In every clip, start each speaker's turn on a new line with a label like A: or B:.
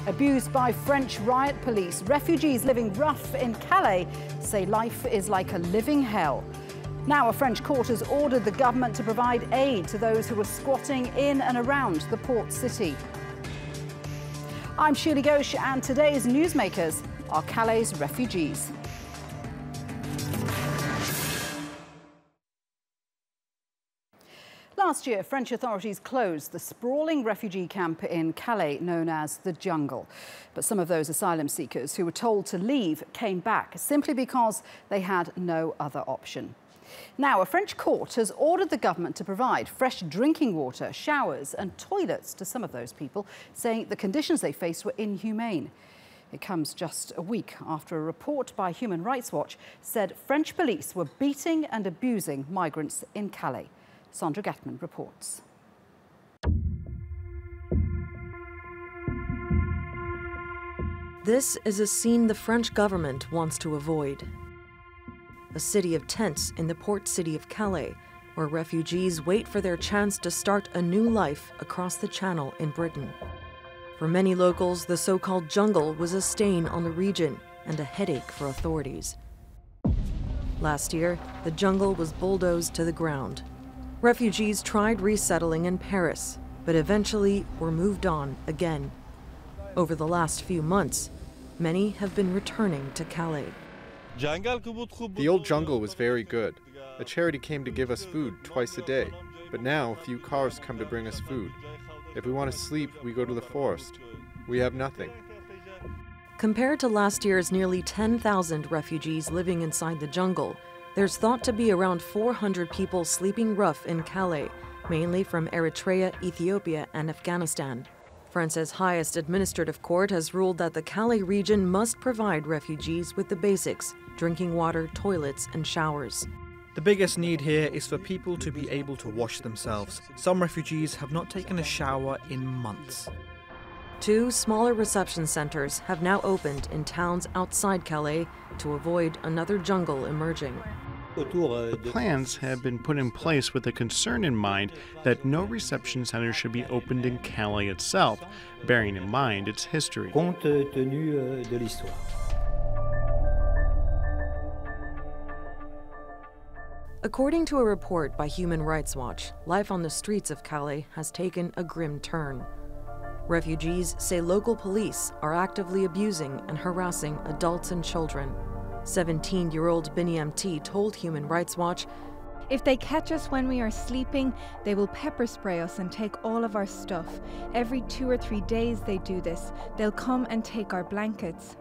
A: Abused by French riot police, refugees living rough in Calais say life is like a living hell. Now a French court has ordered the government to provide aid to those who were squatting in and around the port city. I'm Shirley Ghosh, and today's Newsmakers are Calais refugees. Last year, French authorities closed the sprawling refugee camp in Calais known as the Jungle. But some of those asylum seekers who were told to leave came back simply because they had no other option. Now, a French court has ordered the government to provide fresh drinking water, showers and toilets to some of those people, saying the conditions they faced were inhumane. It comes just a week after a report by Human Rights Watch said French police were beating and abusing migrants in Calais. Sandra Gatman reports.
B: This is a scene the French government wants to avoid. A city of tents in the port city of Calais, where refugees wait for their chance to start a new life across the Channel in Britain. For many locals, the so-called jungle was a stain on the region and a headache for authorities. Last year, the jungle was bulldozed to the ground. Refugees tried resettling in Paris, but eventually were moved on again. Over the last few months, many have been returning to Calais.
C: The old jungle was very good. A charity came to give us food twice a day, but now a few cars come to bring us food. If we want to sleep, we go to the forest. We have nothing.
B: Compared to last year's nearly 10,000 refugees living inside the jungle, there's thought to be around 400 people sleeping rough in Calais, mainly from Eritrea, Ethiopia, and Afghanistan. France's highest administrative court has ruled that the Calais region must provide refugees with the basics: drinking water, toilets, and showers.
D: The biggest need here is for people to be able to wash themselves. Some refugees have not taken a shower in months.
B: 2 smaller reception centers have now opened in towns outside Calais to avoid another jungle emerging.
E: The plans have been put in place with a concern in mind that no reception center should be opened in Calais itself, bearing in mind its history.
F: Compte tenu de l'histoire.
B: According to a report by Human Rights Watch, life on the streets of Calais has taken a grim turn. Refugees say local police are actively abusing and harassing adults and children. 17-year-old Biniam T told Human Rights Watch,
G: "If they catch us when we are sleeping, they will pepper spray us and take all of our stuff. Every 2 or 3 days they do this. They'll come and take our blankets."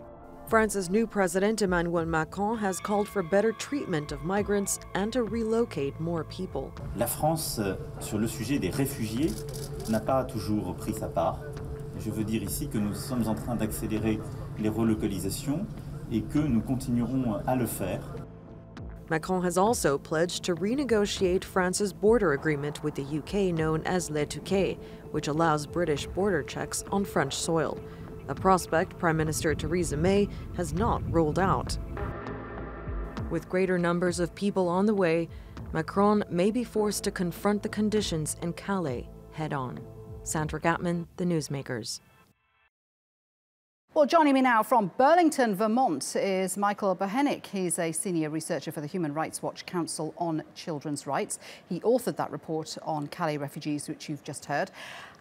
B: France's new president, Emmanuel Macron, has called for better treatment of migrants and to relocate more people.
H: La France, sur le sujet des réfugiés, n'a pas toujours pris sa part. Je veux dire ici que nous sommes en train d'accélérer les relocalisations et que nous continuerons à le faire.
B: Macron has also pledged to renegotiate France's border agreement with the UK known as Le Touquet, which allows British border checks on French soil, a prospect Prime Minister Theresa May has not ruled out. With greater numbers of people on the way, Macron may be forced to confront the conditions in Calais head-on. Sandra Gatman, The Newsmakers.
A: Well, joining me now from Burlington, Vermont, is Michael Bohenik. He's a senior researcher for the Human Rights Watch Council on Children's Rights. He authored that report on Calais refugees, which you've just heard.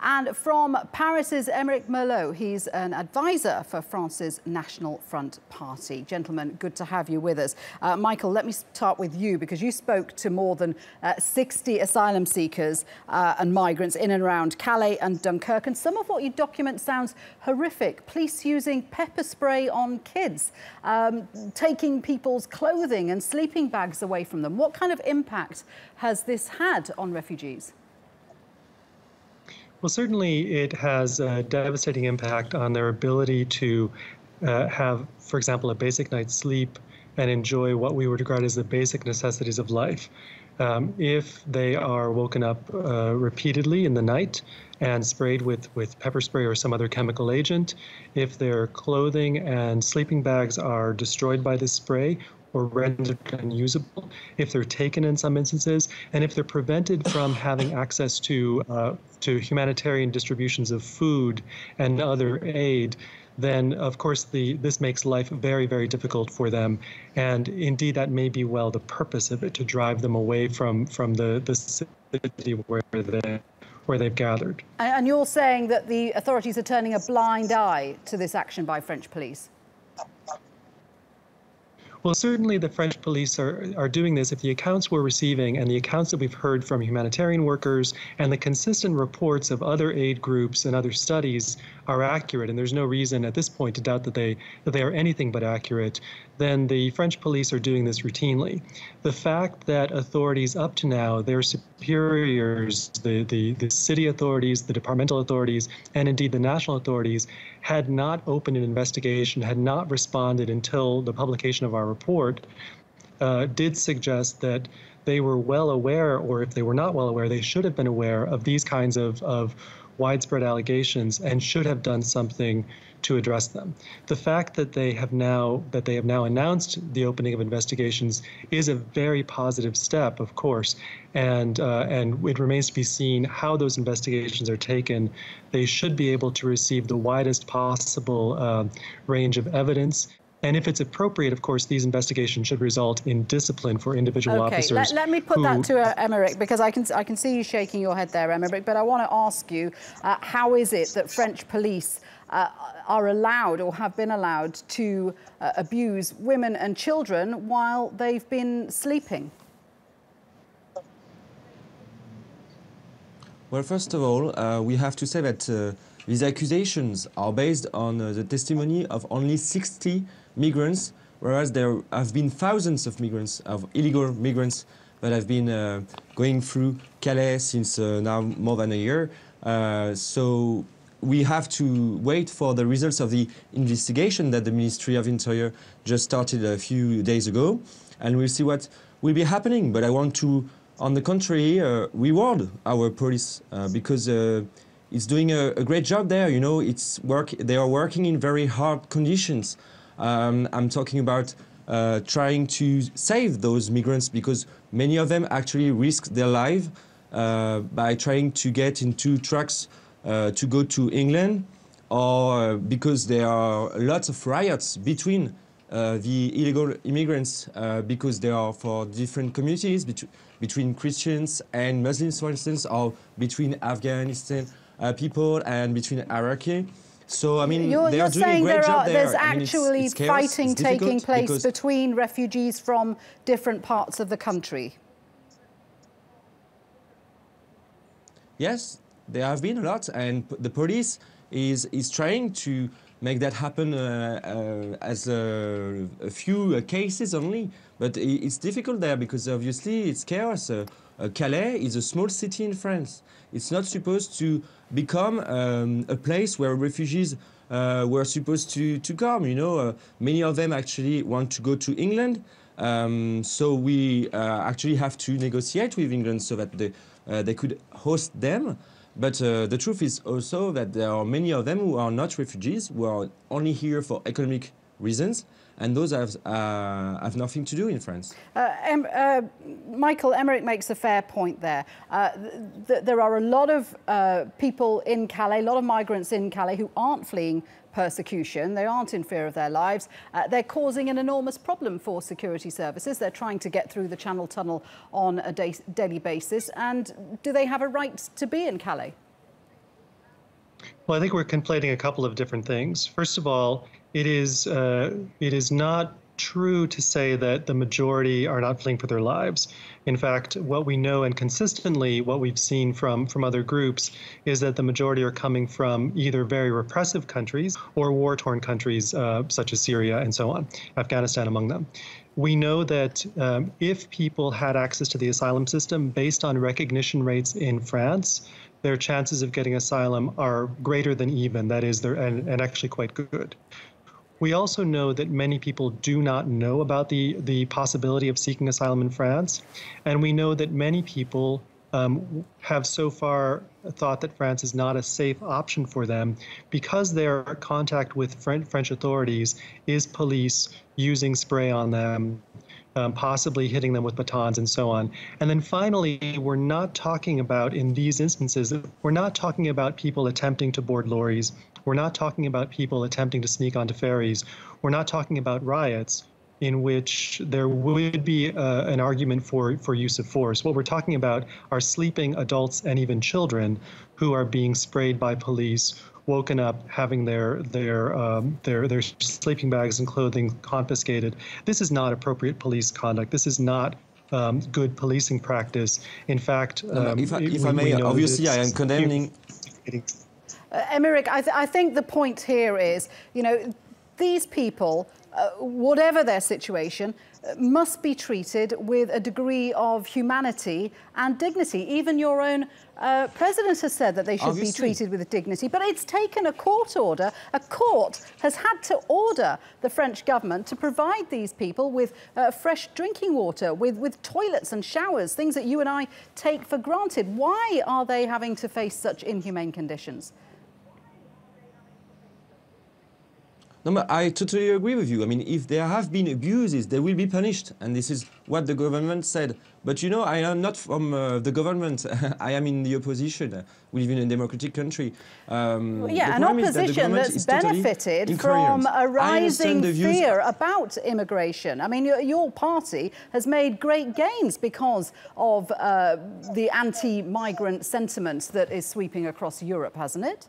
A: And from Paris's Émeric Merlot, he's an advisor for France's National Front Party. Gentlemen, good to have you with us. Michael, let me start with you, because you spoke to more than 60 asylum seekers and migrants in and around Calais and Dunkirk. And some of what you document sounds horrific. Police using pepper spray on kids, taking people's clothing and sleeping bags away from them. What kind of impact has this had on refugees?
I: Well, certainly it has a devastating impact on their ability to have, for example, a basic night's sleep and enjoy what we would regard as the basic necessities of life. If they are woken up repeatedly in the night and sprayed with pepper spray or some other chemical agent, if their clothing and sleeping bags are destroyed by this spray, rendered unusable, if they're taken in some instances, and if they're prevented from having access to humanitarian distributions of food and other aid, then of course this makes life very, very difficult for them. And indeed, that may be well the purpose of it, to drive them away from the city where they've gathered.
A: And you're saying that the authorities are turning a blind eye to this action by French police?
I: Well, certainly the French police are doing this. If the accounts we're receiving and the accounts that we've heard from humanitarian workers and the consistent reports of other aid groups and other studies are accurate, and there's no reason at this point to doubt that they are anything but accurate, then the French police are doing this routinely. The fact that authorities up to now, their superiors, the city authorities, the departmental authorities, and indeed the national authorities, had not opened an investigation, had not responded until the publication of our report, did suggest that they were well aware, or if they were not well aware, they should have been aware of these kinds of widespread allegations and should have done something to address them. The fact that they have now announced the opening of investigations is a very positive step, of course, and it remains to be seen how those investigations are taken. They should be able to receive the widest possible range of evidence. And if it's appropriate, of course, these investigations should result in discipline for individual officers.
A: Let me put that to Emeric, because I can see you shaking your head there, Emeric, but I want to ask you, how is it that French police are allowed or have been allowed to abuse women and children while they've been sleeping?
J: Well, first of all, we have to say that these accusations are based on the testimony of only 60 migrants, whereas there have been thousands of migrants, of illegal migrants, that have been going through Calais since now more than a year. So we have to wait for the results of the investigation that the Ministry of Interior just started a few days ago, and we'll see what will be happening. But I want to, on the contrary, reward our police because it's doing a great job there. You know, they are working in very hard conditions. I'm talking about trying to save those migrants, because many of them actually risk their life by trying to get into trucks to go to England, or because there are lots of riots between the illegal immigrants because they are for different communities, between Christians and Muslims, for instance, or between Afghanistan people and between Iraqi. So, I mean, they are doing a great job there.
A: There's actually fighting taking place between refugees from different parts of the country.
J: Yes, there have been a lot, and the police is trying to make that happen as a few cases only. But it's difficult there because obviously it's chaos. Calais is a small city in France. It's not supposed to become a place where refugees were supposed to come. You know, many of them actually want to go to England. So we actually have to negotiate with England so that they could host them. But the truth is also that there are many of them who are not refugees, who are only here for economic reasons, and those have nothing to do in France.
A: Michael, Emeric makes a fair point there. There are a lot of people in Calais, a lot of migrants in Calais who aren't fleeing persecution. They aren't in fear of their lives. They're causing an enormous problem for security services. They're trying to get through the Channel Tunnel on a daily basis. And do they have a right to be in Calais?
I: Well, I think we're conflating a couple of different things. First of all, it is not true to say that the majority are not fleeing for their lives. In fact, what we know, and consistently what we've seen from other groups, is that the majority are coming from either very repressive countries or war-torn countries such as Syria and so on, Afghanistan among them. We know that if people had access to the asylum system based on recognition rates in France, their chances of getting asylum are greater than even, that is, and actually quite good. We also know that many people do not know about the possibility of seeking asylum in France, and we know that many people have so far thought that France is not a safe option for them because their contact with French authorities is police using spray on them, possibly hitting them with batons and so on. And then finally, we're not talking about, in these instances, we're not talking about people attempting to board lorries. We're not talking about people attempting to sneak onto ferries. We're not talking about riots in which there would be an argument for use of force. What we're talking about are sleeping adults and even children who are being sprayed by police, woken up, having their sleeping bags and clothing confiscated. This is not appropriate police conduct. This is not good policing practice. In fact,
J: if I may, obviously I am condemning.
A: Emeric, I think the point here is, you know, these people, whatever their situation, must be treated with a degree of humanity and dignity. Even your own president has said that they should be treated with dignity. But it's taken a court order. A court has had to order the French government to provide these people with fresh drinking water, with toilets and showers, things that you and I take for granted. Why are they having to face such inhumane conditions?
J: No, but I totally agree with you. I mean, if there have been abuses, they will be punished. And this is what the government said. But, you know, I am not from the government. I am in the opposition. We live in a democratic country.
A: Yeah, an opposition that's benefited from a rising fear about immigration. I mean, your party has made great gains because of the anti-migrant sentiment that is sweeping across Europe, hasn't it?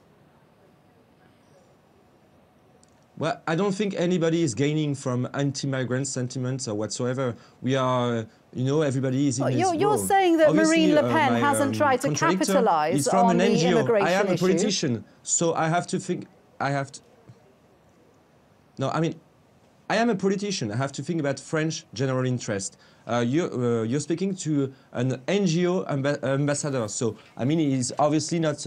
J: Well, I don't think anybody is gaining from anti-migrant sentiments or whatsoever. We are, you know, everybody is in his role.
A: You're saying that Marine Le Pen hasn't tried to capitalise on the immigration issue.
J: I am a politician, so I have to think, No, I mean, I am a politician. I have to think about French general interest. You're speaking to an NGO ambassador, so, I mean, he's obviously not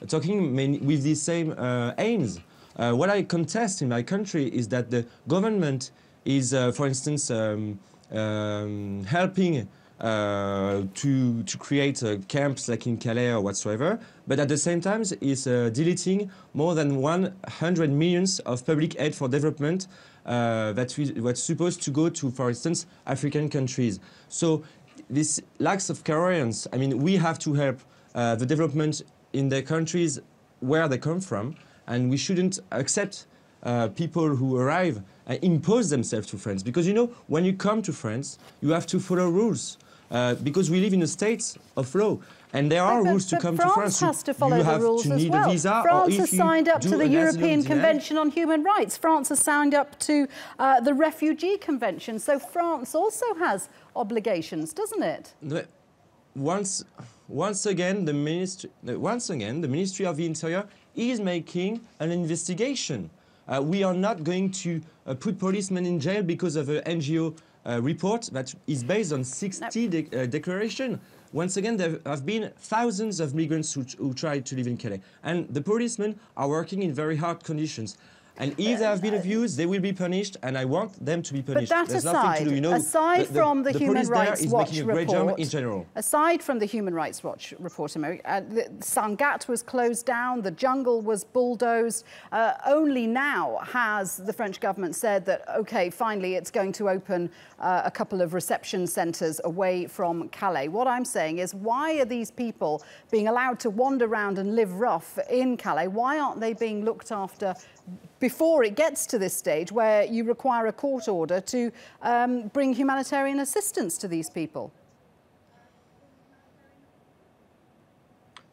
J: talking with the same aims. What I contest in my country is that the government is, for instance, helping to create camps like in Calais or whatsoever, but at the same time is deleting more than 100 million of public aid for development that's supposed to go to, for instance, African countries. So this lack of coherence, I mean, we have to help the development in the countries where they come from, and we shouldn't accept people who arrive and impose themselves to France. Because, you know, when you come to France, you have to follow rules. Because we live in a state of law. And there are rules to come to France.
A: France has to follow the rules as well. France has signed up to the European Convention on Human Rights. France has signed up to the Refugee Convention. So France also has obligations, doesn't it?
J: Once again, the Ministry of the Interior is making an investigation. We are not going to put policemen in jail because of an NGO report that is based on 60 declarations. Once again, there have been thousands of migrants who tried to live in Calais. And the policemen are working in very hard conditions. And if they have been abused, they will be punished, and I want them to be punished.
A: But that aside, from the Human Rights Watch report, aside from the Human Rights Watch report, Sangat was closed down, the jungle was bulldozed. Only now has the French government said that, OK, finally it's going to open a couple of reception centres away from Calais. What I'm saying is, why are these people being allowed to wander around and live rough in Calais? Why aren't they being looked after before it gets to this stage where you require a court order to bring humanitarian assistance to these people?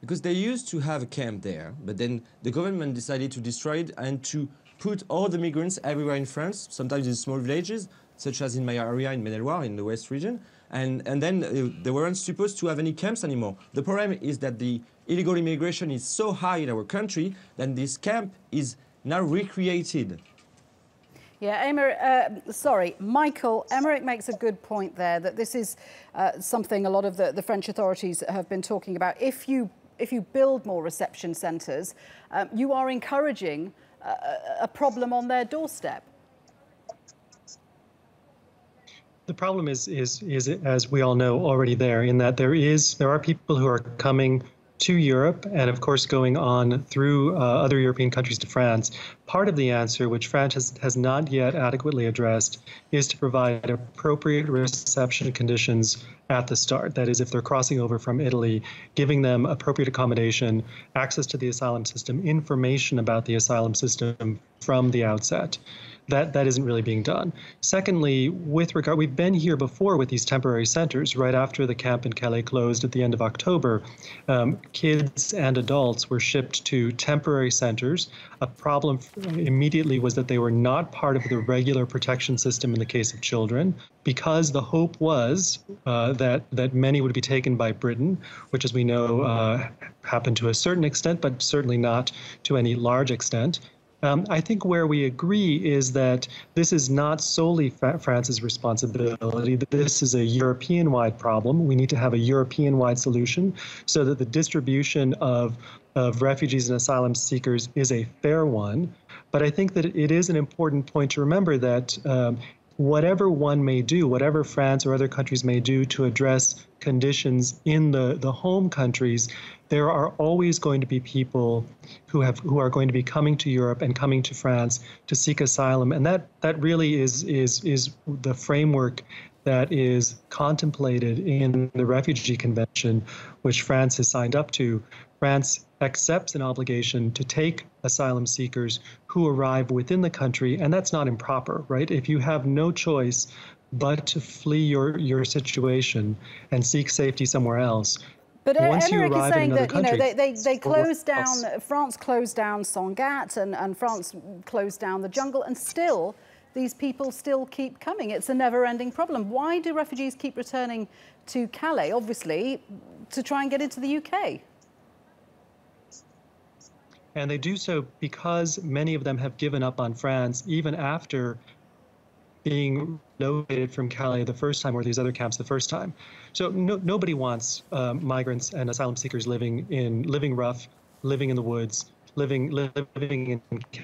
J: Because they used to have a camp there, but then the government decided to destroy it and to put all the migrants everywhere in France, sometimes in small villages, such as in my area in Maine-et-Loire, in the West region, and then they weren't supposed to have any camps anymore. The problem is that the illegal immigration is so high in our country that this camp is now recreated.
A: Yeah, Michael, Emeric makes a good point there, that this is something a lot of the French authorities have been talking about. If you build more reception centres, you are encouraging a problem on their doorstep.
I: The problem is, as we all know, already there, in that there are people who are coming to Europe and, of course, going on through other European countries to France. Part of the answer, which France has not yet adequately addressed, is to provide appropriate reception conditions at the start. That is, if they're crossing over from Italy, giving them appropriate accommodation, access to the asylum system, information about the asylum system from the outset. That isn't really being done. Secondly, we've been here before with these temporary centers. Right after the camp in Calais closed at the end of October, kids and adults were shipped to temporary centers. A problem immediately was that they were not part of the regular protection system in the case of children, because the hope was that many would be taken by Britain, which, as we know, happened to a certain extent, but certainly not to any large extent. I think where we agree is that this is not solely France's responsibility. This is a European-wide problem. We need to have a European-wide solution so that the distribution of refugees and asylum seekers is a fair one. But I think that it is an important point to remember that whatever one may do, whatever France or other countries may do to address conditions in the home countries, there are always going to be people who are going to be coming to Europe and coming to France to seek asylum, and that really is the framework that is contemplated in the Refugee Convention, which France has signed up to. France accepts an obligation to take asylum seekers who arrive within the country, and that's not improper, right? If you have no choice but to flee your situation and seek safety somewhere else.
A: But Emerick is saying that they closed down, France closed down Sangatte and France closed down the jungle, and still these people still keep coming. It's a never-ending problem. Why do refugees keep returning to Calais? Obviously, to try and get into the UK.
I: And they do so because many of them have given up on France, even after being relocated from Calais the first time, or these other camps the first time. So nobody wants migrants and asylum seekers living rough, living in the woods, living in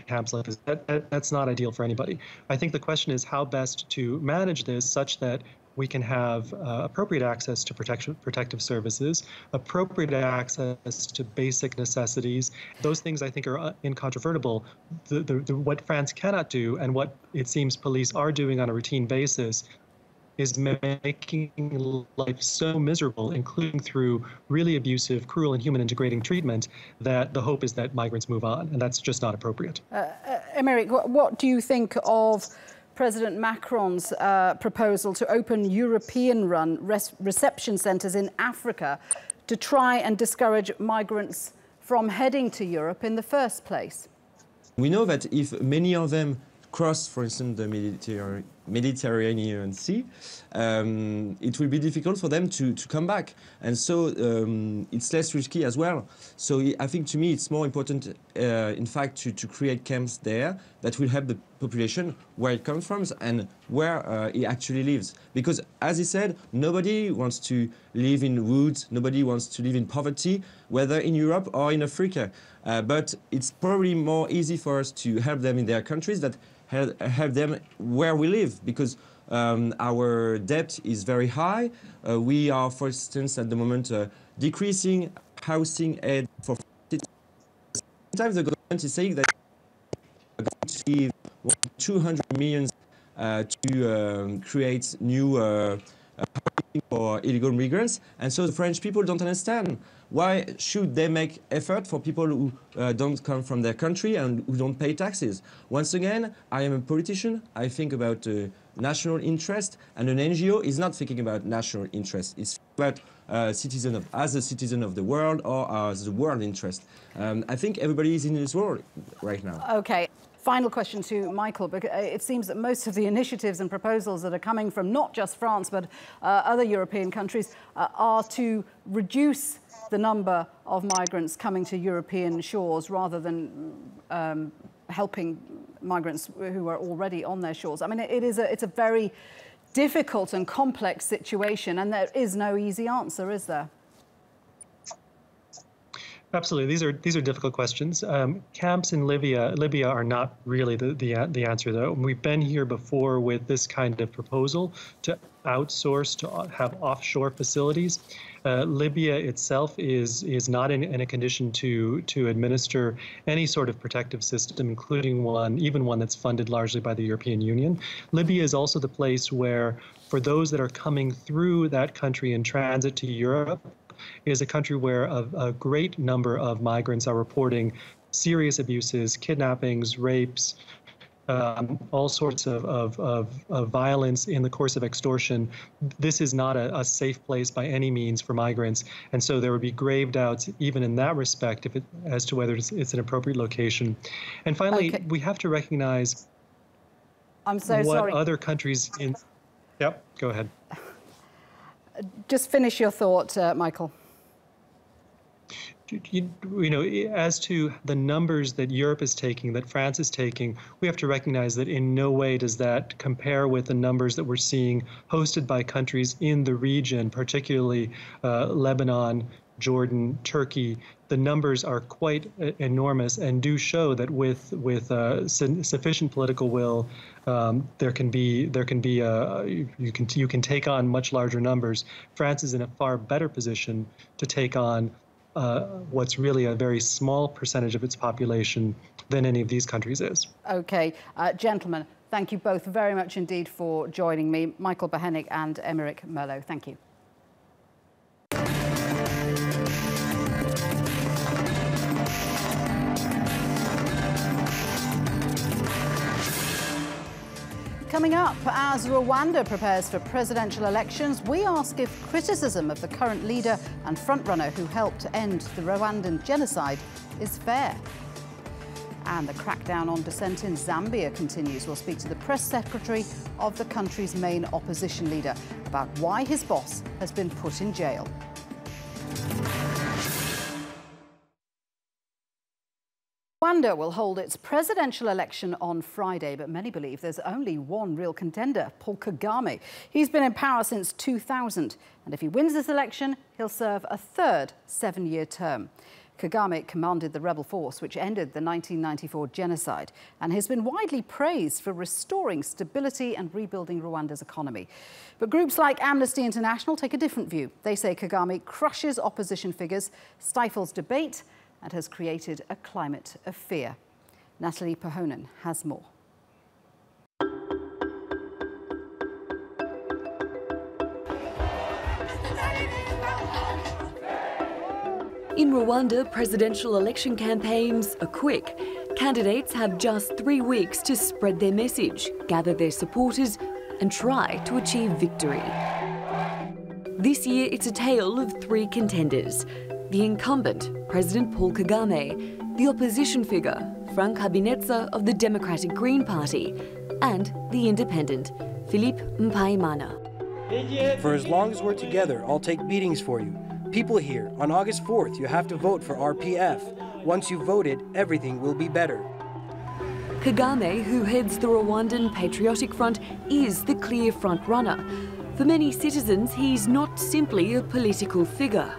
I: camps like this. That's not ideal for anybody. I think the question is how best to manage this such that we can have appropriate access to protective services, appropriate access to basic necessities. Those things, I think, are incontrovertible. What France cannot do, and what it seems police are doing on a routine basis, is making life so miserable, including through really abusive, cruel, and human degrading treatment, that the hope is that migrants move on, and that's just not appropriate.
A: Emerick, what do you think of President Macron's proposal to open European-run reception centres in Africa to try and discourage migrants from heading to Europe in the first place?
J: We know that if many of them cross, for instance, the Mediterranean Sea, it will be difficult for them to come back. And so it's less risky as well. So I think, to me, it's more important, in fact, to create camps there that will help the population where it comes from and where it actually lives. Because, as he said, nobody wants to live in woods, nobody wants to live in poverty, whether in Europe or in Africa. But it's probably more easy for us to help them in their countries than help them where we live, because our debt is very high. We are, for instance, at the moment decreasing housing aid for sometimes the government is saying that we're going to give 200 million to create new housing for illegal migrants, and so the French people don't understand. Why should they make effort for people who don't come from their country and who don't pay taxes? Once again, I am a politician. I think about national interest, and an NGO is not thinking about national interest. It's about as a citizen of the world, or as the world interest. I think everybody is in this world right now.
A: Okay. Final question to Michael, because it seems that most of the initiatives and proposals that are coming from not just France but other European countries are to reduce the number of migrants coming to European shores rather than helping migrants who are already on their shores. I mean, it's a very difficult and complex situation, and there is no easy answer, is there?
I: Absolutely, these are difficult questions. Camps in Libya are not really the answer, though. We've been here before with this kind of proposal to outsource, to have offshore facilities. Libya itself is not in a condition to administer any sort of protective system, including even one that's funded largely by the European Union. Libya is also the place where, for those that are coming through that country in transit to Europe, is a country where a great number of migrants are reporting serious abuses, kidnappings, rapes, all sorts of violence in the course of extortion. This is not a safe place by any means for migrants, and so there would be grave doubts even in that respect as to whether it's an appropriate location. And finally, we have to recognize what other countries in... Yep, go ahead.
A: Just finish your thought, Michael.
I: You know, as to the numbers that Europe is taking, that France is taking, we have to recognize that in no way does that compare with the numbers that we're seeing hosted by countries in the region, particularly Lebanon, Jordan, Turkey. The numbers are quite enormous and do show that with sufficient political will, you can take on much larger numbers. France is in a far better position to take on what's really a very small percentage of its population than any of these countries is.
A: Okay, gentlemen, thank you both very much indeed for joining me. Michael Bohenik and Emeric Merlot, thank you. Coming up, as Rwanda prepares for presidential elections, we ask if criticism of the current leader and frontrunner who helped end the Rwandan genocide is fair. And the crackdown on dissent in Zambia continues. We'll speak to the press secretary of the country's main opposition leader about why his boss has been put in jail. Rwanda will hold its presidential election on Friday, but many believe there's only one real contender, Paul Kagame. He's been in power since 2000, and if he wins this election, he'll serve a third 7-year term. Kagame commanded the rebel force which ended the 1994 genocide and has been widely praised for restoring stability and rebuilding Rwanda's economy. But groups like Amnesty International take a different view. They say Kagame crushes opposition figures, stifles debate, and has created a climate of fear. Natalie Pohonen has more.
K: In Rwanda, presidential election campaigns are quick. Candidates have just 3 weeks to spread their message, gather their supporters, and try to achieve victory. This year, it's a tale of 3 contenders. The incumbent, President Paul Kagame, the opposition figure, Frank Habineza of the Democratic Green Party, and the independent, Philippe Mpayimana.
L: For as long as we're together, I'll take beatings for you. People here, on August 4th, you have to vote for RPF. Once you've voted, everything will be better.
K: Kagame, who heads the Rwandan Patriotic Front, is the clear front-runner. For many citizens, he's not simply a political figure.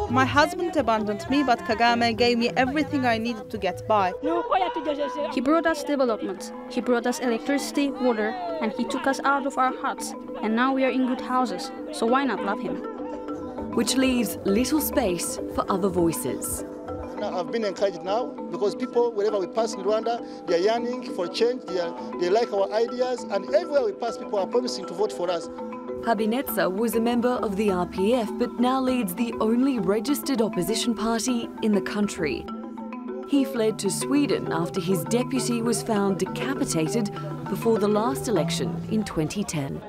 M: My husband abandoned me, but Kagame gave me everything I needed to get by.
N: He brought us development. He brought us electricity, water, and he took us out of our huts. And now we are in good houses, so why not love him?
K: Which leaves little space for other voices.
O: I've been encouraged now because people, wherever we pass in Rwanda, they are yearning for change, they like our ideas, and everywhere we pass, people are promising to vote for us.
K: Habineza was a member of the RPF, but now leads the only registered opposition party in the country. He fled to Sweden after his deputy was found decapitated before the last election in 2010.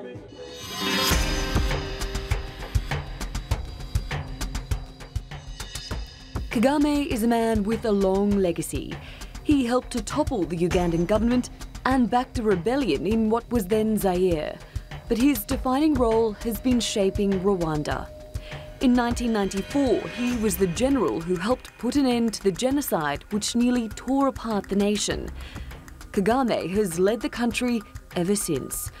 K: Kagame is a man with a long legacy. He helped to topple the Ugandan government and backed a rebellion in what was then Zaire. But his defining role has been shaping Rwanda. In 1994, he was the general who helped put an end to the genocide which nearly tore apart the nation. Kagame has led the country ever since.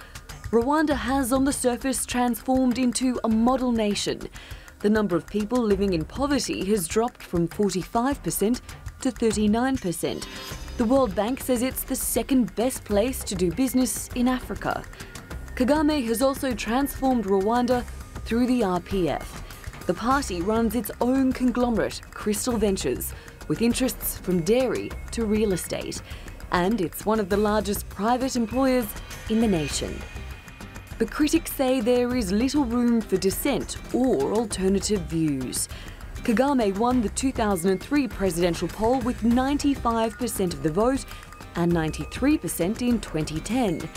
K: Rwanda has on the surface transformed into a model nation. The number of people living in poverty has dropped from 45% to 39%. The World Bank says it's the second best place to do business in Africa. Kagame has also transformed Rwanda through the RPF. The party runs its own conglomerate, Crystal Ventures, with interests from dairy to real estate. And it's one of the largest private employers in the nation. But critics say there is little room for dissent or alternative views. Kagame won the 2003 presidential poll with 95% of the vote and 93% in 2010.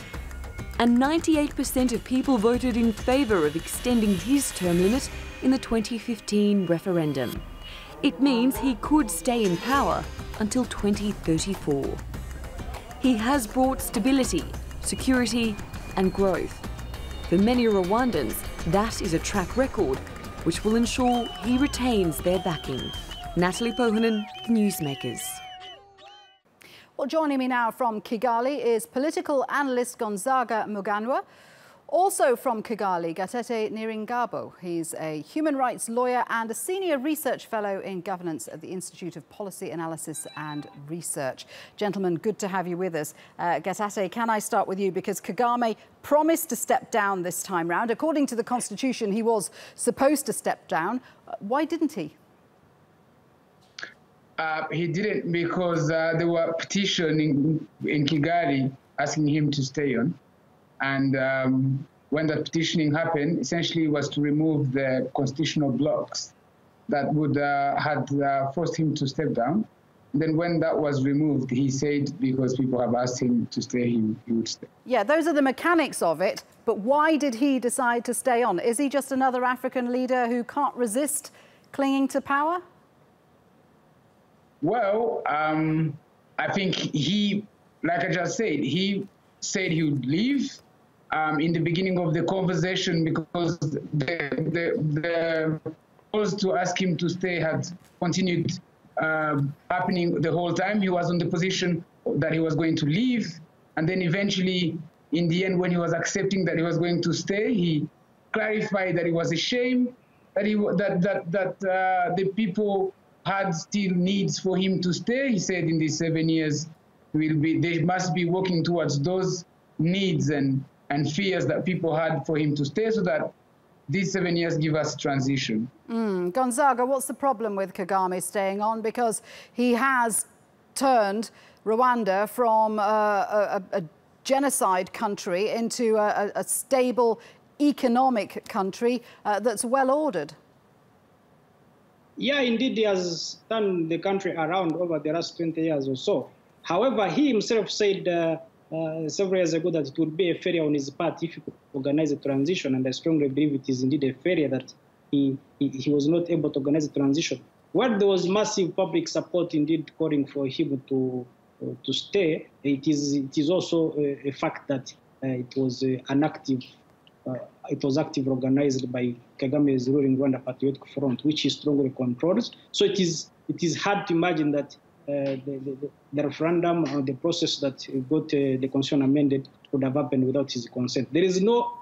K: And 98% of people voted in favour of extending his term limit in the 2015 referendum. It means he could stay in power until 2034. He has brought stability, security and growth. For many Rwandans, that is a track record which will ensure he retains their backing. Natalie Pohanen, Newsmakers.
A: Well, joining me now from Kigali is political analyst Gonzaga Muganwa. Also from Kigali, Gatete Nyiringabo. He's a human rights lawyer and a senior research fellow in governance at the Institute of Policy Analysis and Research. Gentlemen, good to have you with us. Gatete, can I start with you? Because Kagame promised to step down this time round. According to the constitution, he was supposed to step down. Why didn't he?
P: He didn't because there were petitions in Kigali asking him to stay on. And when that petitioning happened, essentially it was to remove the constitutional blocks that would had forced him to step down. And then when that was removed, he said because people have asked him to stay, he would stay. Yeah, those are the mechanics of it. But why did he decide to stay on? Is he just another African leader who can't resist clinging to power? Well, I think he, like I just said, he said he would leave in the beginning of the conversation because the calls to ask him to stay had continued happening the whole time. He was on the position that he was going to leave. And then eventually, in the end, when he was accepting that he was going to stay, he clarified that it was a shame that the people had still needs for him to stay. He said in these 7 years, they must be working towards those needs and fears that people had for him to stay so that these 7 years give us transition. Gonzaga, what's the problem with Kagame staying on? Because he has turned Rwanda from a genocide country into a stable economic country that's well ordered.
Q: Yeah, indeed, he has turned the country around over the last 20 years or so. However, he himself said several years ago that it would be a failure on his part if he could organize a transition, and I strongly believe it is indeed a failure that he was not able to organize a transition. While there was massive public support indeed calling for him to stay, it is also a fact that it was active organized by Kagame's ruling Rwanda Patriotic Front, which he strongly controls. So it is hard to imagine that the referendum or the process that got the constitution amended would have happened without his consent. There is no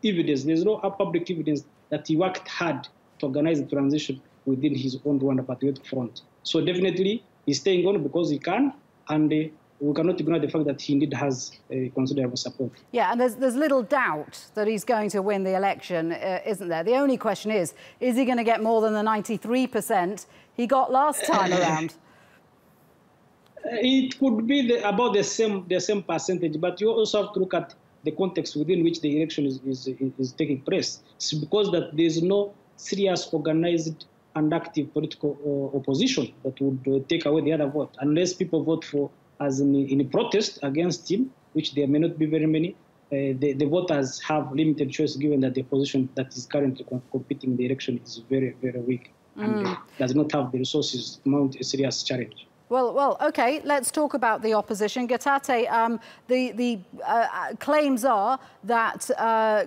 Q: evidence, there is no public evidence that he worked hard to organize the transition within his own Rwanda Patriotic Front. So definitely he's staying on because he can, and we cannot ignore the fact that he indeed has considerable support. Yeah, and there's little doubt that he's going to win the election, isn't there? The only question is he going to get more than the 93% he got last time around? It could be about the same percentage, but you also have to look at the context within which the election is taking place. It's because that there's no serious, organized and active political opposition that would take away the other vote, unless people vote for as in a protest against him, which there may not be very many. The voters have limited choice given that the opposition that is currently competing in the election is very, very weak and does not have the resources to mount a serious challenge. Well, OK, let's talk about the opposition. Gatate, the claims are that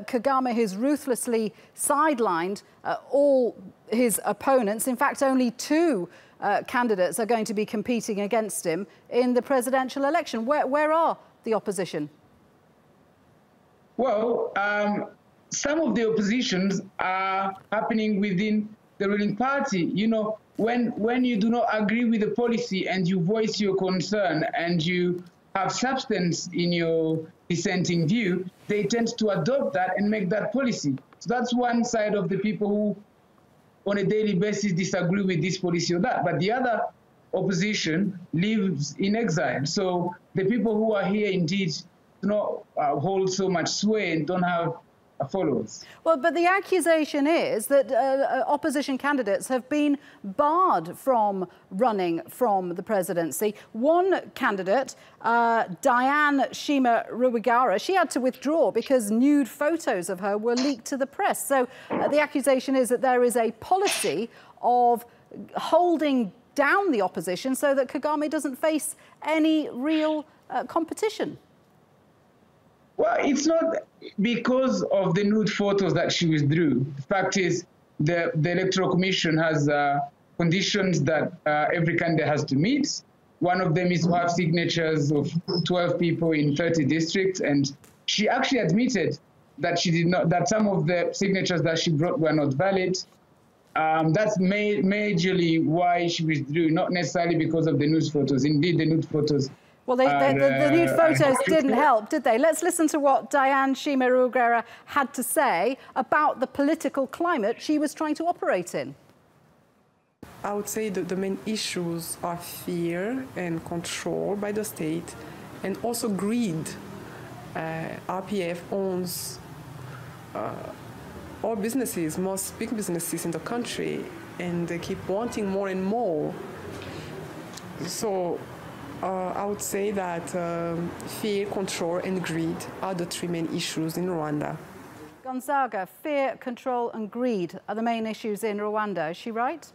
Q: Kagame has ruthlessly sidelined all his opponents. In fact, only two candidates are going to be competing against him in the presidential election. Where are the opposition? Well, some of the oppositions are happening within the ruling party. You know, when you do not agree with the policy and you voice your concern and you have substance in your dissenting view, they tend to adopt that and make that policy. So that's one side of the people who
P: on a daily basis disagree with this policy or that, but the other opposition lives in exile. So the people who are here indeed do not hold so much sway and don't have followers.
A: Well, but the accusation is that opposition candidates have been barred from running from the presidency. One candidate, Diane Shima Rwigara, she had to withdraw because nude photos of her were leaked to the press. So the accusation is that there is a policy of holding down the opposition so that Kagame doesn't face any real competition.
P: Well, it's not because of the nude photos that she withdrew. The fact is, the Electoral Commission has conditions that every candidate has to meet. One of them is to have signatures of 12 people in 30 districts, and she actually admitted that she did not, that some of the signatures that she brought were not valid. That's majorly why she withdrew, not necessarily because of the nude photos. Indeed, the nude photos.
A: Well, the nude photos didn't help, did they? Let's listen to what Diane Shima Rwigara had to say about the political climate she was trying to operate in.
R: I would say that the main issues are fear and control by the state, and also greed. RPF owns all businesses, most big businesses in the country, and they keep wanting more and more. So I would say that fear, control, and greed are the three main issues in Rwanda.
A: Gonzaga, fear, control, and greed are the main issues in Rwanda. Is she right?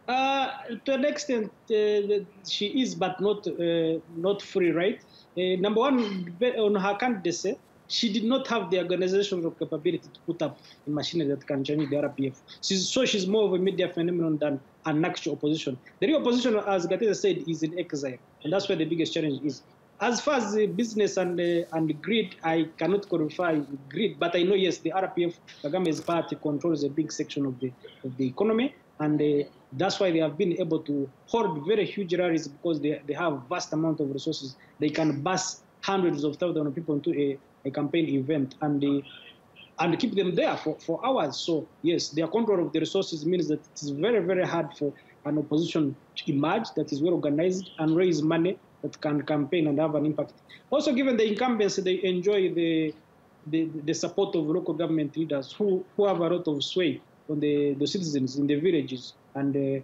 Q: To an extent, she is, but not fully right. Number one, on her candidacy, she did not have the organizational capability to put up a machinery that can change the RPF. So she's more of a media phenomenon than an actual opposition. The real opposition, as Gateza said, is in exile, and that's where the biggest challenge is. As far as the business and greed, I cannot qualify greed, but I know, yes, the RPF, Kagame's party, controls a big section of the economy, and that's why they have been able to hold very huge rallies, because they have vast amount of resources. They can bus hundreds of thousands of people into a campaign event and keep them there for hours. So yes, their control of the resources means that it is very, very hard for an opposition to emerge that is well organized and raise money that can campaign and have an impact. Also, given the incumbency, they enjoy the support of local government leaders who have a lot of sway on the citizens in the villages, and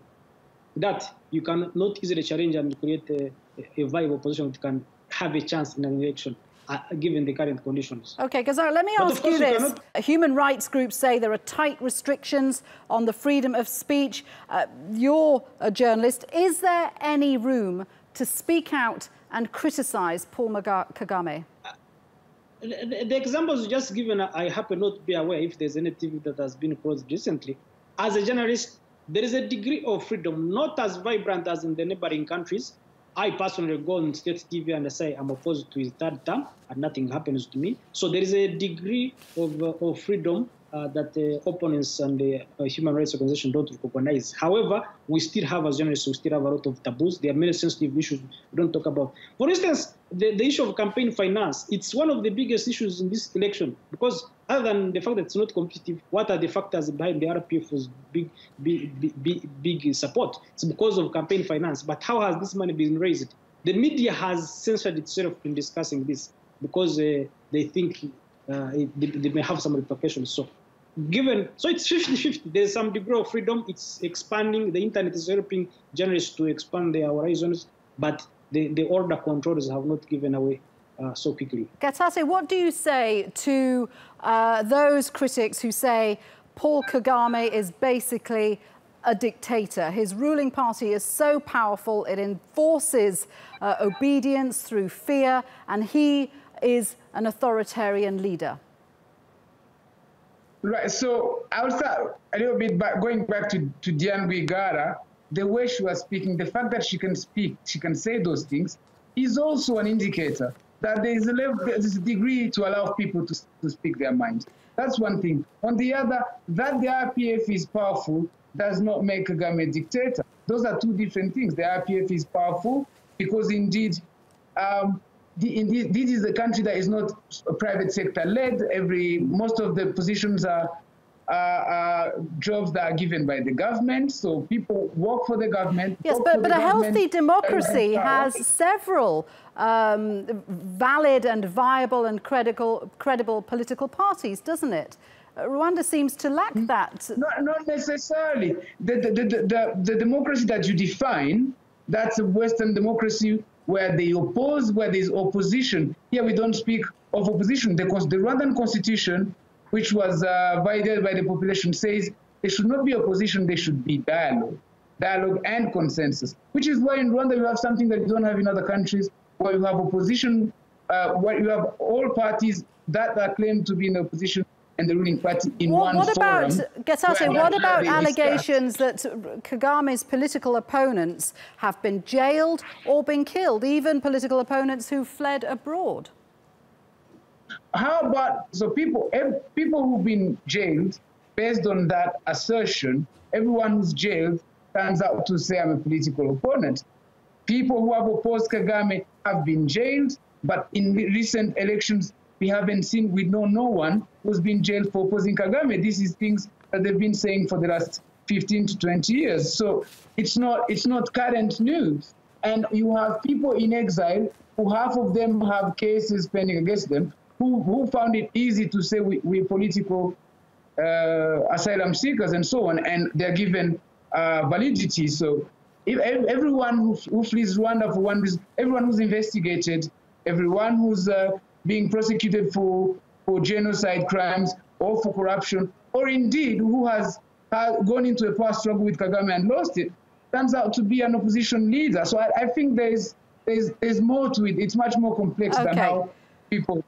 Q: that you can not easily challenge and create a viable opposition that can have a chance in an election. Given the current conditions.
A: Okay, Gazara, let me ask you this. Human rights groups say there are tight restrictions on the freedom of speech. You're a journalist. Is there any room to speak out and criticise Paul Kagame?
Q: The examples just given, I happen not to be aware if there's any TV that has been closed recently. As a journalist, there is a degree of freedom, not as vibrant as in the neighboring countries. I personally go on state TV and I say I'm opposed to his third term, and nothing happens to me. So there is a degree of freedom that opponents and the human rights organizations don't recognize. However, we still have, as journalists, we still have a lot of taboos. There are many sensitive issues we don't talk about. For instance, the issue of campaign finance, it's one of the biggest issues in this election, because other than the fact that it's not competitive, what are the factors behind the RPF's big support? It's because of campaign finance. But how has this money been raised? The media has censored itself in discussing this because they think they may have some repercussions. So it's 50-50. There's some degree of freedom. It's expanding. The internet is helping journalists to expand their horizons, but the order controllers have not given away so quickly.
A: Gatate, what do you say to those critics who say Paul Kagame is basically a dictator? His ruling party is so powerful, it enforces obedience through fear, and he is an authoritarian leader.
P: Right, so I'll start a little bit going back to Diane Rwigara. The way she was speaking, the fact that she can speak, she can say those things, is also an indicator that there's a degree to allow people to speak their mind. That's one thing. On the other, that the RPF is powerful does not make Kagame a dictator. Those are two different things. The RPF is powerful because indeed, this is a country that is not private sector led. Most of the positions are jobs that are given by the government, so people work for the government.
A: Yes, but a healthy democracy has several valid and viable and credible political parties, doesn't it? Rwanda seems to lack that.
P: Not necessarily. The democracy that you define, that's a Western democracy where they oppose, where there's opposition. Here we don't speak of opposition. The Rwandan constitution, which was validated by the population, says there should not be opposition, there should be dialogue and consensus, which is why in Rwanda you have something that you don't have in other countries, where you have opposition, where you have all parties that are claimed to be in opposition and the ruling party in one forum.
A: What about allegations that Kagame's political opponents have been jailed or been killed, even political opponents who fled abroad?
P: How about, so people who've been jailed, based on that assertion, everyone who's jailed turns out to say I'm a political opponent. People who have opposed Kagame have been jailed, but in recent elections, we know no one who's been jailed for opposing Kagame. This is things that they've been saying for the last 15 to 20 years. So it's not current news. And you have people in exile who half of them have cases pending against them, who found it easy to say we're political asylum seekers and so on, and they're given validity. So if everyone who flees Rwanda for one reason, everyone who's investigated, everyone who's being prosecuted for genocide crimes or for corruption, or indeed who has gone into a power struggle with Kagame and lost it, turns out to be an opposition leader. So I think there's more to it. It's much more complex than how people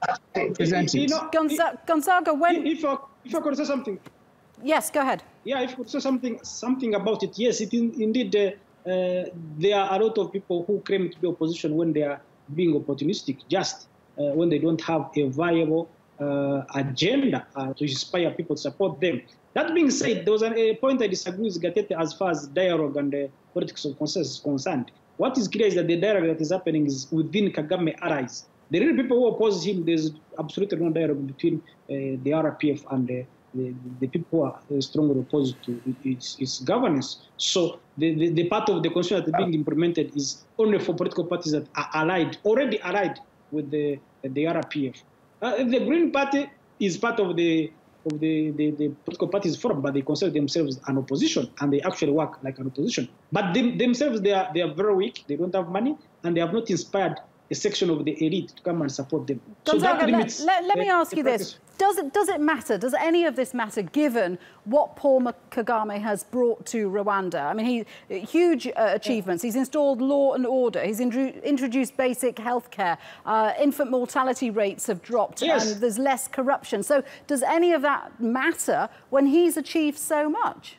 P: present it.
A: Gonzaga, when...
Q: If I could say something.
A: Yes, go ahead.
Q: Yeah, if I could say something about it. Yes, indeed, there are a lot of people who claim to be opposition when they are being opportunistic, just when they don't have a viable agenda to inspire people to support them. That being said, there was a point I disagree with Gatete as far as dialogue and politics of consensus is concerned. What is clear is that the dialogue that is happening is within Kagame allies. The real people who oppose him, there's absolutely no dialogue between the RPF and the people who are strongly opposed to its governance. So the part of the constitution that is being implemented is only for political parties that are already allied with the RPF. The Green Party is part of the political parties forum, but they consider themselves an opposition, and they actually work like an opposition. But themselves, they are very weak. They don't have money, and they have not inspired a section of the elite to come and support them.
A: Gonzaga, so let me ask you this. Does it matter? Does any of this matter, given what Paul Kagame has brought to Rwanda? I mean, huge achievements. He's installed law and order. He's introduced basic health care. Infant mortality rates have dropped, and there's less corruption. So does any of that matter when he's achieved so much?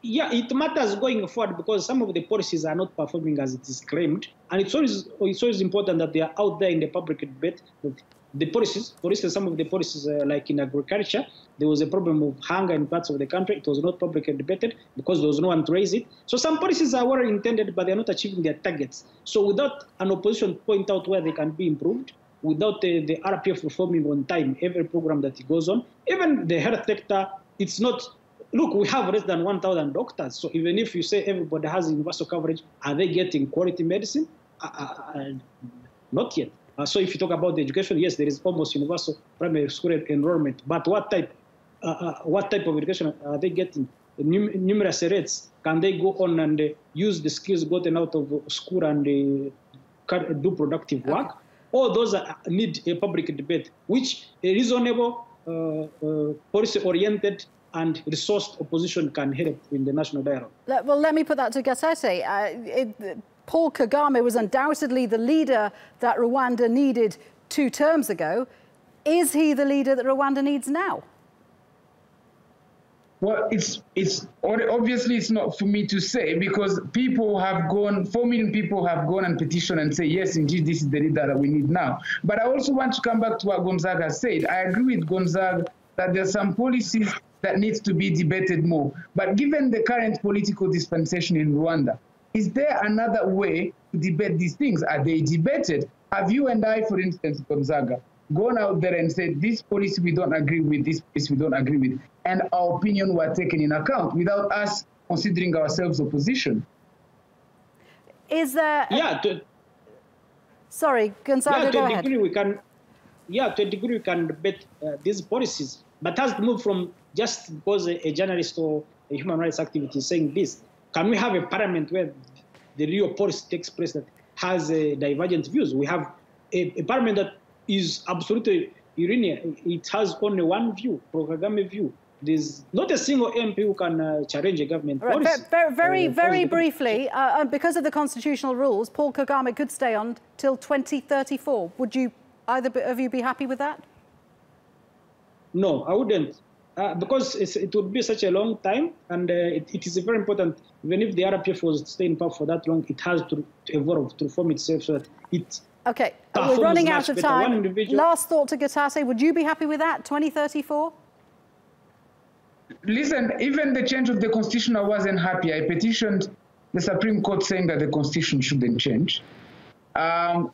Q: Yeah, it matters going forward because some of the policies are not performing as it is claimed. And it's always important that they are out there in the public debate. The policies, for instance, some of the policies like in agriculture, there was a problem of hunger in parts of the country. It was not publicly debated because there was no one to raise it. So some policies are well intended, but they're not achieving their targets. So without an opposition point out where they can be improved, without the RPF reforming on time every program that goes on, even the health sector, it's not... Look, we have less than 1,000 doctors. So even if you say everybody has universal coverage, are they getting quality medicine? Not yet. So if you talk about the education, yes, there is almost universal primary school enrollment. But what type of education are they getting? Numerous rates. Can they go on and use the skills gotten out of school and do productive work? All those need a public debate, which a reasonable, policy-oriented and resourced opposition can help in the national dialogue.
A: Well, let me put that to Gatete. Paul Kagame was undoubtedly the leader that Rwanda needed 2 terms ago. Is he the leader that Rwanda needs now?
P: Well, it's obviously it's not for me to say because people have gone, 4 million people have gone and petitioned and say, yes, indeed, this is the leader that we need now. But I also want to come back to what Gonzaga said. I agree with Gonzaga that there are some policies that needs to be debated more. But given the current political dispensation in Rwanda, is there another way to debate these things? Are they debated? Have you and I, for instance, Gonzaga, gone out there and said, this policy we don't agree with, this policy we don't agree with, and our opinion were taken in account without us considering ourselves opposition.
A: Is there... Sorry, Gonzaga,
Q: yeah,
A: go ahead.
Q: To a degree we can debate these policies, but has to move from just because a journalist or a human rights activist is saying this. Can we have a parliament where the real policy takes place that has divergent views? We have a parliament that is absolutely linear. It has only one view, Paul Kagame view. There's not a single MP who can challenge a government policy.
A: Very briefly, because of the constitutional rules, Paul Kagame could stay on till 2034. Would you, either of you, be happy with that?
Q: No, I wouldn't. Because it would be such a long time, and it is very important. Even if the RPF was to stay in power for that long, it has to evolve, to reform itself so that it...
A: Okay, we're running out of time. Last thought to Gatate, would you be happy with that, 2034?
P: Listen, even the change of the constitution, I wasn't happy. I petitioned the Supreme Court saying that the constitution shouldn't change. I'm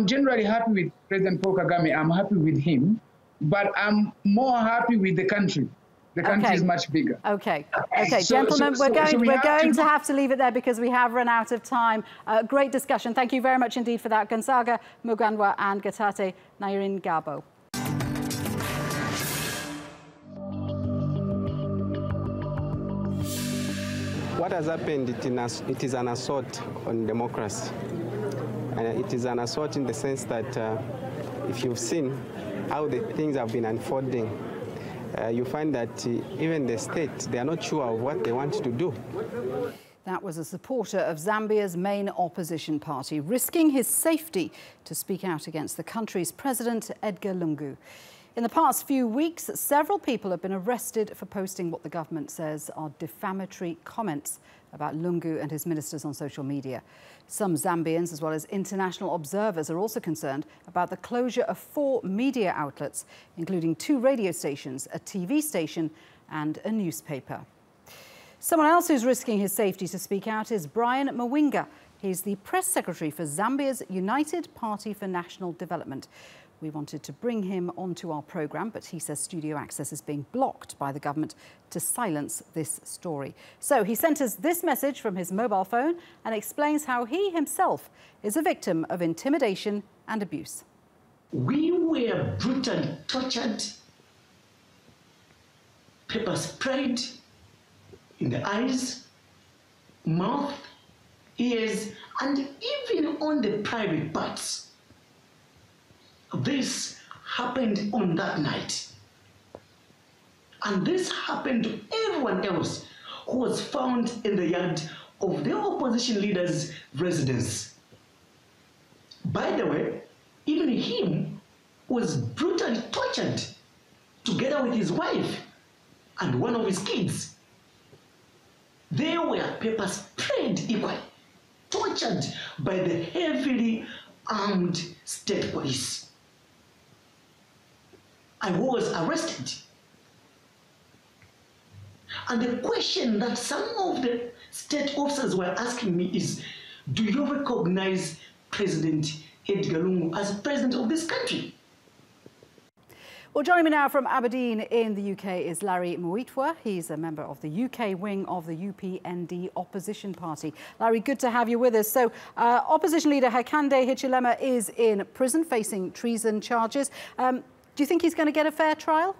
P: generally happy with President Paul Kagame. I'm happy with him, but I'm more happy with the country. The country is much bigger.
A: Okay, gentlemen, we're going to have to leave it there because we have run out of time. Great discussion. Thank you very much indeed for that, Gonzaga, Muganwa and Gatate Nairin Gabo.
S: What has happened, it is an assault on democracy. And it is an assault in the sense that if you've seen how the things have been unfolding, you find that even the state, they are not sure of what they want to do.
A: That was a supporter of Zambia's main opposition party, risking his safety to speak out against the country's president, Edgar Lungu. In the past few weeks, several people have been arrested for posting what the government says are defamatory comments about Lungu and his ministers on social media. Some Zambians, as well as international observers, are also concerned about the closure of 4 media outlets, including 2 radio stations, a TV station and a newspaper. Someone else who's risking his safety to speak out is Brian Mwinga. He's the press secretary for Zambia's United Party for National Development. We wanted to bring him onto our programme, but he says studio access is being blocked by the government to silence this story. So he sent us this message from his mobile phone and explains how he himself is a victim of intimidation and abuse.
T: We were brutally tortured, pepper sprayed in the eyes, mouth, ears, and even on the private parts. This happened on that night. And this happened to everyone else who was found in the yard of the opposition leader's residence. By the way, even him was brutally tortured together with his wife and one of his kids. They were pepper sprayed equally, tortured by the heavily armed state police. I was arrested. And the question that some of the state officers were asking me is, do you recognize President Edgar Lungu as president of this country?
A: Well, joining me now from Aberdeen in the UK is Larry Mwitwa. He's a member of the UK wing of the UPND opposition party. Larry, good to have you with us. So, opposition leader Hakainde Hichilema is in prison facing treason charges. Do you think he's going to get a fair trial?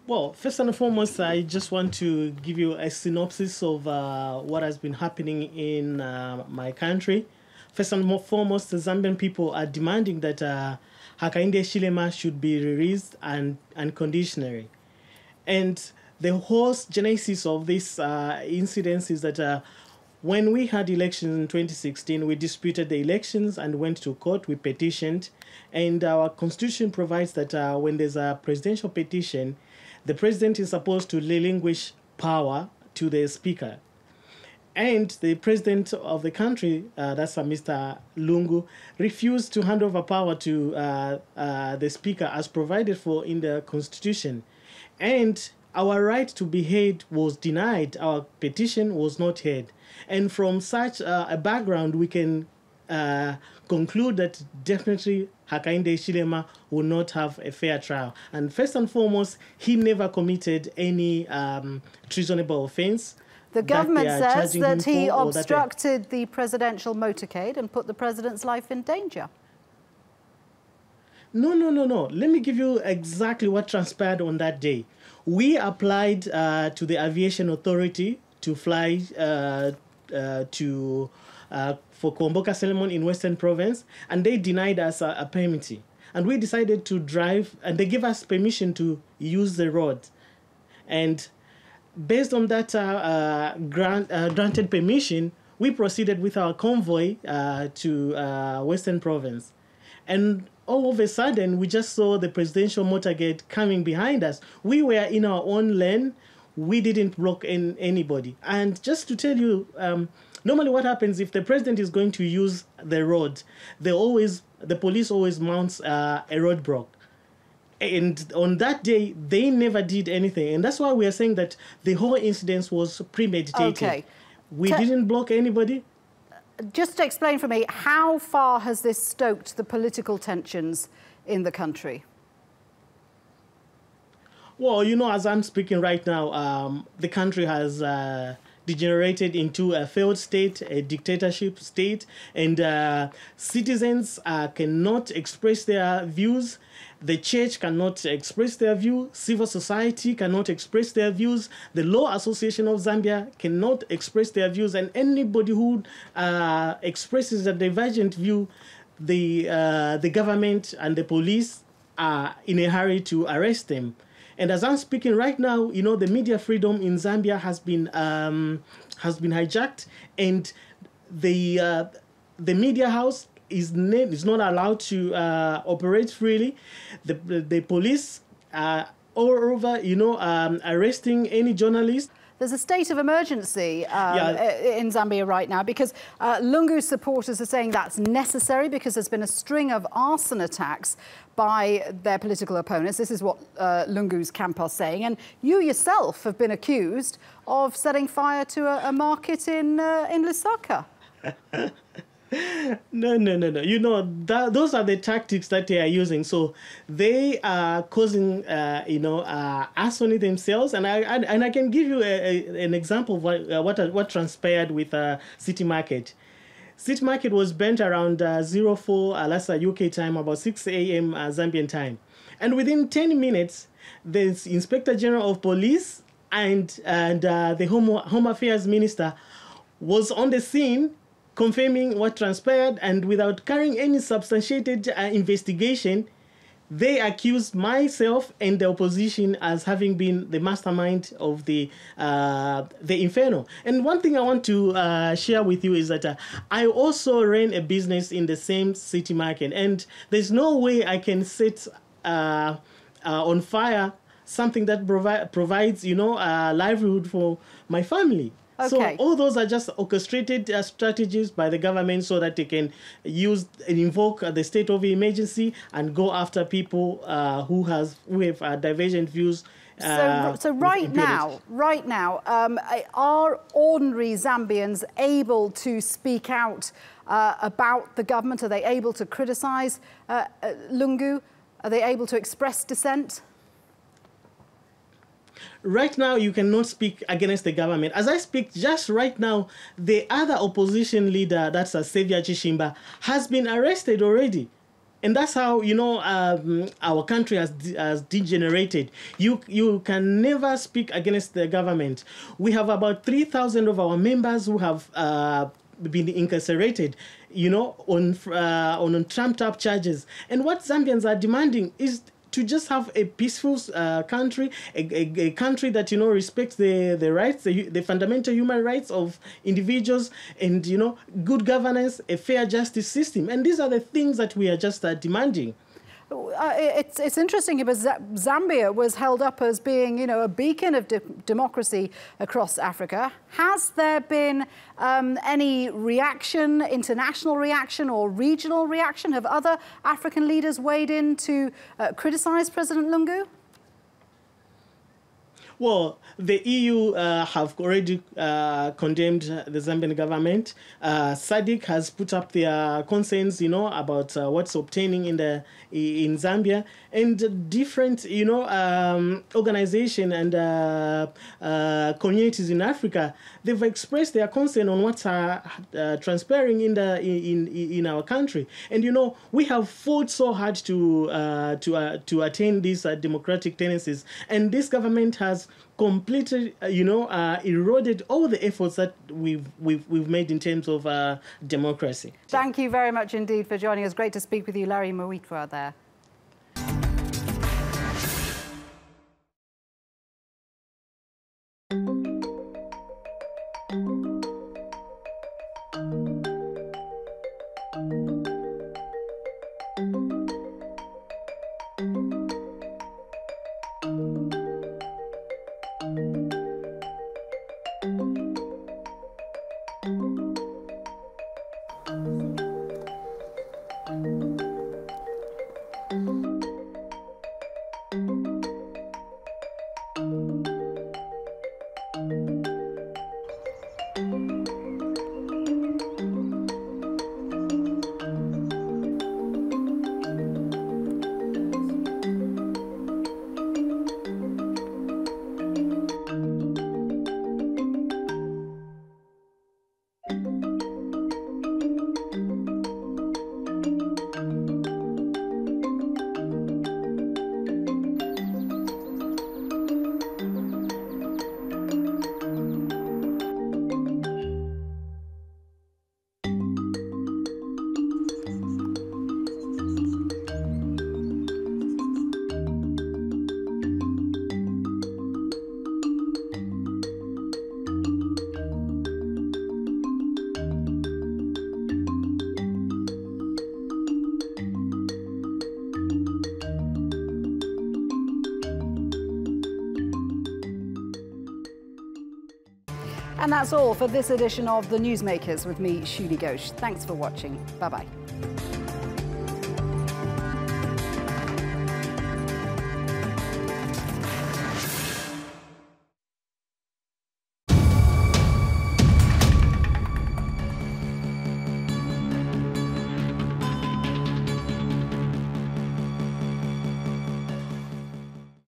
U: Well, first and foremost, I just want to give you a synopsis of what has been happening in my country. First and foremost, the Zambian people are demanding that Hakainde Hichilema should be released unconditionally. And the whole genesis of this incident is that when we had elections in 2016, we disputed the elections and went to court. We petitioned. And our constitution provides that when there's a presidential petition, the president is supposed to relinquish power to the speaker. And the president of the country, that's Mr. Lungu, refused to hand over power to the speaker as provided for in the constitution. And our right to be heard was denied. Our petition was not heard. And from such a background, we can conclude that definitely Hakainde Hichilema will not have a fair trial. And first and foremost, he never committed any treasonable offense.
A: The government says that he obstructed the presidential motorcade and put the president's life in danger.
U: No. Let me give you exactly what transpired on that day. We applied to the aviation authority to fly for Komboka Solomon in Western Province, and they denied us a permit. And we decided to drive, and they gave us permission to use the road. And based on that granted permission, we proceeded with our convoy to Western Province. And all of a sudden, we just saw the presidential motorcade coming behind us. We were in our own lane. We didn't block anybody. And just to tell you, normally what happens if the president is going to use the road, the police always mounts a roadblock. And on that day, they never did anything. And that's why we are saying that the whole incident was premeditated.
A: Okay.
U: We didn't block anybody.
A: Just to explain for me, how far has this stoked the political tensions in the country?
U: Well, you know, as I'm speaking right now, the country has degenerated into a failed state, a dictatorship state, and citizens cannot express their views. The church cannot express their view. Civil society cannot express their views. The Law Association of Zambia cannot express their views. And anybody who expresses a divergent view, the government and the police are in a hurry to arrest them. And as I'm speaking right now, you know, the media freedom in Zambia has been hijacked, and the media house is not allowed to operate freely. The police are all over, you know, arresting any journalist.
A: There's a state of emergency in Zambia right now because Lungu supporters are saying that's necessary because there's been a string of arson attacks by their political opponents. This is what Lungu's camp are saying. And you yourself have been accused of setting fire to a market in Lusaka.
U: No. You know, those are the tactics that they are using. So they are causing, arson themselves. And I can give you an example of what transpired with City Market. City Market was burnt around 04 Alasa UK time, about 6 a.m. Zambian time. And within 10 minutes, the Inspector General of Police and the Home Affairs Minister was on the scene confirming what transpired, and without carrying any substantiated investigation, they accused myself and the opposition as having been the mastermind of the inferno. And one thing I want to share with you is that I also ran a business in the same City Market, and there's no way I can set on fire something that provides, you know, livelihood for my family.
A: Okay.
U: So all those are just orchestrated strategies by the government so that they can use and invoke the state of emergency and go after people who have divergent views.
A: So right now, are ordinary Zambians able to speak out about the government? Are they able to criticize Lungu? Are they able to express dissent?
U: Right now, you cannot speak against the government. As I speak just right now, the other opposition leader, that's Xavier Chishimba, has been arrested already. And that's how, you know, our country has degenerated. You can never speak against the government. We have about 3,000 of our members who have been incarcerated, you know, on trumped-up charges. And what Zambians are demanding is to just have a peaceful country, a country that, you know, respects the rights, the fundamental human rights of individuals, and, you know, good governance, a fair justice system. And these are the things that we are just demanding.
A: It's interesting because Zambia was held up as being, you know, a beacon of democracy across Africa. Has there been any reaction, international reaction or regional reaction? Have other African leaders weighed in to criticise President Lungu?
U: Well, the EU have already condemned the Zambian government. SADC has put up their concerns, about what's obtaining in Zambia, and different, organization and communities in Africa. They've expressed their concern on what's transpiring in our country, and we have fought so hard to attain these democratic tendencies, and this government has completely, eroded all the efforts that we've made in terms of democracy.
A: Thank you very much indeed for joining us. Great to speak with you, Larry Mwitwa there. And that's all for this edition of the Newsmakers with me, Shuli Ghosh. Thanks for watching. Bye-bye.